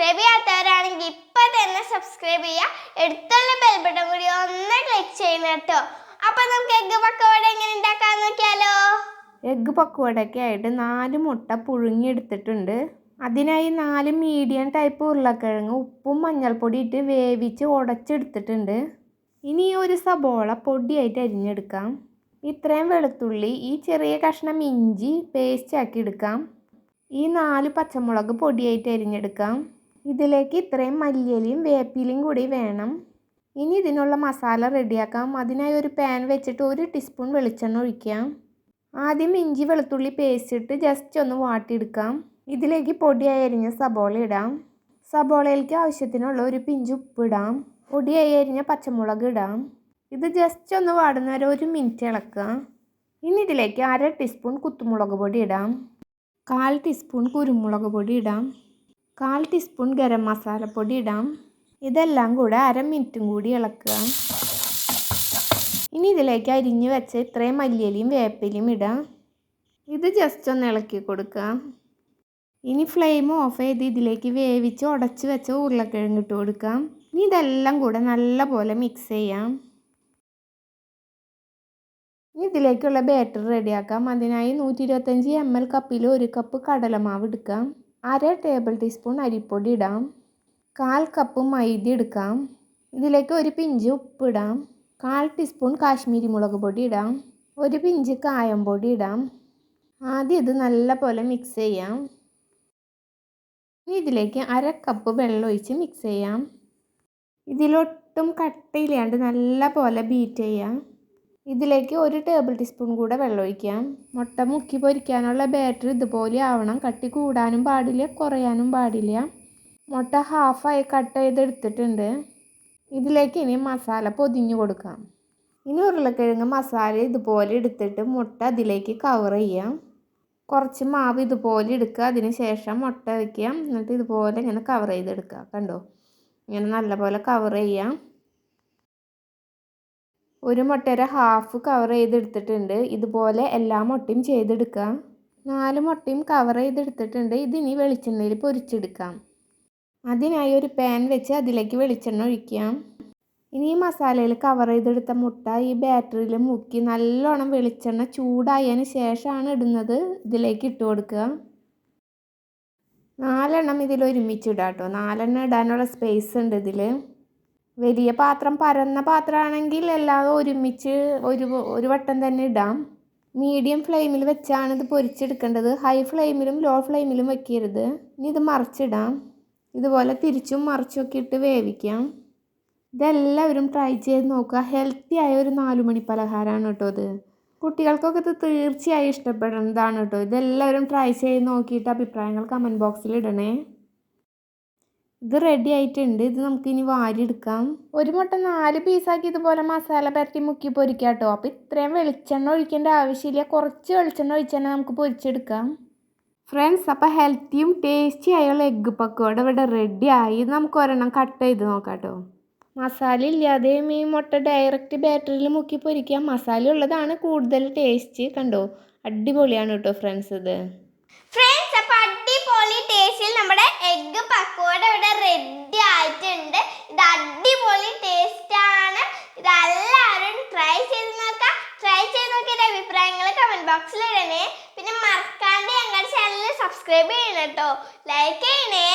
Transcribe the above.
Subscribe ചെയ്യാത്തവരാണെങ്കിൽ ഇപ്പൊ തന്നെ സബ്സ്ക്രൈബ് ചെയ്യുക. അടുത്തുള്ള ബെൽ ബട്ടൺ കൂടി ഒന്ന് ക്ലിക്ക് ചെയ്യണം കേട്ടോ. അപ്പൊ നമുക്ക് എഗ്ഗ് പക്കവട എങ്ങനെ ഉണ്ടാക്കാന്ന് നോക്കിയാലോ. എഗ്ഗ് പക്കവടയ്ക്കായിട്ട് 4 മുട്ട പുഴുങ്ങിയെടുത്തിട്ടുണ്ട്. അതിനായി 4 മീഡിയം ടൈപ്പ് ഉരുളക്കിഴങ്ങ് ഉപ്പും മഞ്ഞൾപ്പൊടി ഇട്ട് വേവിച്ച് ഉടച്ചെടുത്തിട്ടുണ്ട്. ഇനി ഒരു സബോള പൊടിയായിട്ട് അരിഞ്ഞെടുക്കാം. ഇത്രയും വെളുത്തുള്ളി, ഈ ചെറിയ കഷ്ണം ഇഞ്ചി പേസ്റ്റ് ആക്കി എടുക്കാം. ഈ 4 പച്ചമുളക് പൊടിയായിട്ട് അരിഞ്ഞെടുക്കാം. ഇതിലേക്ക് ഇത്രയും മല്ലിയിലയും വേപ്പിലയും കൂടി വേണം. ഇനി ഇതിനുള്ള മസാല റെഡിയാക്കാം. അതിനായി ഒരു പാൻ വെച്ചിട്ട് 1 ടീസ്പൂൺ വെളിച്ചെണ്ണ ഒഴിക്കാം. ആദ്യം ഇഞ്ചി വെളുത്തുള്ളി പേസ്റ്റ് ഇട്ട് ജസ്റ്റ് ഒന്ന് വാട്ടിയെടുക്കാം. ഇതിലേക്ക് പൊടിയായി അരിഞ്ഞ സബോള ഇടാം. സബോളയിലേക്ക് ആവശ്യത്തിനുള്ള ഒരു പിഞ്ച് ഉപ്പിടാം. പൊടിയായി അരിഞ്ഞ പച്ചമുളക് ഇടാം. ഇത് ജസ്റ്റ് ഒന്ന് വാടുന്ന വരെ 1 മിനിറ്റ് ഇളക്കുക. ഇനി ഇതിലേക്ക് 1/2 ടീസ്പൂൺ കുത്തുമുളക് പൊടി ഇടാം. 1/4 ടീസ്പൂൺ കുരുമുളക് പൊടി ഇടാം. 1/4 ടീസ്പൂൺ ഗരം മസാലപ്പൊടി ഇടാം. ഇതെല്ലാം കൂടെ 1/2 മിനിറ്റും കൂടി ഇളക്കുക. ഇനി ഇതിലേക്ക് അരിഞ്ഞ് വെച്ച ഇത്രയും മല്ലിയിലയും വേപ്പിലയും ഇടാം. ഇത് ജസ്റ്റ് ഒന്ന് ഇളക്കി കൊടുക്കുക. ഇനി ഫ്ലെയിം ഓഫ് ചെയ്ത് ഇതിലേക്ക് വേവിച്ച് ഉടച്ച് വെച്ച ഉരുളക്കിഴങ്ങ് ഇട്ട് കൊടുക്കാം. ഇനി ഇതെല്ലാം കൂടെ നല്ലപോലെ മിക്സ് ചെയ്യാം. ഇനി ഇതിലേക്കുള്ള ബാറ്റർ റെഡിയാക്കാം. അതിനായി 125 ml കപ്പിൽ 1 കപ്പ് കടലമാവ് എടുക്കാം. 1/2 ടേബിൾ ടീസ്പൂൺ അരിപ്പൊടി ഇടാം. 1/4 കപ്പ് മൈദ എടുക്കാം. ഇതിലേക്ക് 1 പിഞ്ച് ഉപ്പ് ഇടാം. 1/4 ടീസ്പൂൺ കാശ്മീരി മുളക് പൊടി ഇടാം. 1 പിഞ്ച് കായം പൊടി ഇടാം. ആദ്യം ഇത് നല്ലപോലെ മിക്സ് ചെയ്യാം. ഇനി ഇതിലേക്ക് 1/2 കപ്പ് വെള്ളം ഒഴിച്ച് മിക്സ് ചെയ്യാം. ഇതിലൊട്ടും കട്ടയില്ലാണ്ട് നല്ലപോലെ ബീറ്റ് ചെയ്യാം. ഇതിലേക്ക് 1 ടേബിൾ ടീസ്പൂൺ കൂടെ വെള്ളം ഒഴിക്കാം. മുട്ട മുക്കി പൊരിക്കാനുള്ള ബാറ്റർ ഇതുപോലെ ആവണം. കട്ടി കൂടാനും പാടില്ല, കുറയാനും പാടില്ല. മുട്ട ഹാഫായി കട്ട് ചെയ്തെടുത്തിട്ടുണ്ട്. ഇതിലേക്ക് ഇനി മസാല പൊതിഞ്ഞു കൊടുക്കാം. ഇനി ഉരുളക്കിഴങ്ങ് മസാല ഇതുപോലെ എടുത്തിട്ട് മുട്ട അതിലേക്ക് കവർ ചെയ്യാം. കുറച്ച് മാവ് ഇതുപോലെ എടുക്കുക. അതിന് ശേഷം മുട്ട വയ്ക്കുക. എന്നിട്ട് ഇതുപോലെ ഇങ്ങനെ കവർ ചെയ്തെടുക്കുക. കണ്ടോ, ഇങ്ങനെ നല്ലപോലെ കവർ ചെയ്യാം. 1 മുട്ടയുടെ ഹാഫ് കവർ ചെയ്തെടുത്തിട്ടുണ്ട്. ഇതുപോലെ എല്ലാ മുട്ടയും ചെയ്തെടുക്കുക. 4 മുട്ടയും കവർ ചെയ്തെടുത്തിട്ടുണ്ട്. ഇതിനി വെളിച്ചെണ്ണയിൽ പൊരിച്ചെടുക്കാം. അതിനായി ഒരു പാൻ വെച്ച് അതിലേക്ക് വെളിച്ചെണ്ണ ഒഴിക്കാം. ഇനി ഈ മസാലയിൽ കവർ ചെയ്തെടുത്ത മുട്ട ഈ ബാറ്ററിയിൽ മുക്കി നല്ലോണം വെളിച്ചെണ്ണ ചൂടായതിന് ശേഷമാണ് ഇടുന്നത്. ഇതിലേക്ക് ഇട്ട് കൊടുക്കുക. 4 എണ്ണം ഇതിൽ ഒരുമിച്ചിടാം കേട്ടോ. 4 എണ്ണം ഇടാനുള്ള സ്പേസ് ഉണ്ട് ഇതിൽ. വലിയ പാത്രം, പരന്ന പാത്രമാണെങ്കിൽ എല്ലാം ഒരുമിച്ച് ഒരു വട്ടം തന്നെ ഇടാം. മീഡിയം ഫ്ലെയിമിൽ വെച്ചാണ് ഇത് പൊരിച്ചെടുക്കേണ്ടത്. ഹൈ ഫ്ലെയിമിലും ലോ ഫ്ലെയിമിലും വെക്കരുത്. ഇനി ഇത് മറിച്ചിടാം. ഇതുപോലെ തിരിച്ചും മറിച്ചൊക്കെ ഇട്ട് വേവിക്കാം. ഇതെല്ലാവരും ട്രൈ ചെയ്ത് നോക്കുക. ഹെൽത്തി ആയ ഒരു 4 മണി പലഹാരമാണ് കേട്ടോ ഇത്. കുട്ടികൾക്കൊക്കെ ഇത് തീർച്ചയായും ഇഷ്ടപ്പെടുന്നതാണ് കേട്ടോ. ഇതെല്ലാവരും ട്രൈ ചെയ്ത് നോക്കിയിട്ട് അഭിപ്രായങ്ങൾ കമൻറ്റ് ബോക്സിൽ ഇടണേ. ഇത് റെഡി ആയിട്ടുണ്ട്. ഇത് നമുക്കിനി വാരിയെടുക്കാം. 1 മുട്ട 4 പീസാക്കി ഇതുപോലെ മസാല പരട്ടി മുക്കി പൊരിക്കാം കേട്ടോ. അപ്പോൾ ഇത്രയും വെളിച്ചെണ്ണ ഒഴിക്കേണ്ട ആവശ്യമില്ല. കുറച്ച് വെളിച്ചെണ്ണ ഒഴിച്ച് തന്നെ നമുക്ക് പൊരിച്ചെടുക്കാം. ഫ്രണ്ട്സ്, അപ്പോൾ ഹെൽത്തിയും ടേസ്റ്റി ആയുള്ള എഗ്ഗ് പക്കോട ഇവിടെ റെഡി ആയി. നമുക്ക് ഒരെണ്ണം കട്ട് ചെയ്ത് നോക്കാം കേട്ടോ. മസാല ഇല്ലാതെയും ഈ മുട്ട ഡയറക്റ്റ് ബാറ്ററിയിൽ മുക്കി പൊരിക്കാം. മസാല ഉള്ളതാണ് കൂടുതൽ ടേസ്റ്റ്. കണ്ടോ, അടിപൊളിയാണ് കേട്ടോ ഫ്രണ്ട്സ് ഇത്. ഫ്രണ്ട്സ്, അപ്പോൾ അടിപൊളി ടേസ്റ്റിൽ നമ്മുടെ എഗ്ഗ് പക്കോട ഇവിടെ റെഡി ആയിട്ടുണ്ട്. ഇത് അടിപൊളി ടേസ്റ്റാണ്. ഇതെല്ലാവരും ട്രൈ ചെയ്ത് നോക്കാം. ട്രൈ ചെയ്ത് നോക്കിയിട്ട് അഭിപ്രായങ്ങൾ കമൻറ്റ് ബോക്സിൽ ഇടണേ. പിന്നെ മറക്കാണ്ട് ഞങ്ങളുടെ ചാനൽ സബ്സ്ക്രൈബ് ചെയ്യണം കേട്ടോ. ലൈക്ക് ചെയ്യണേ.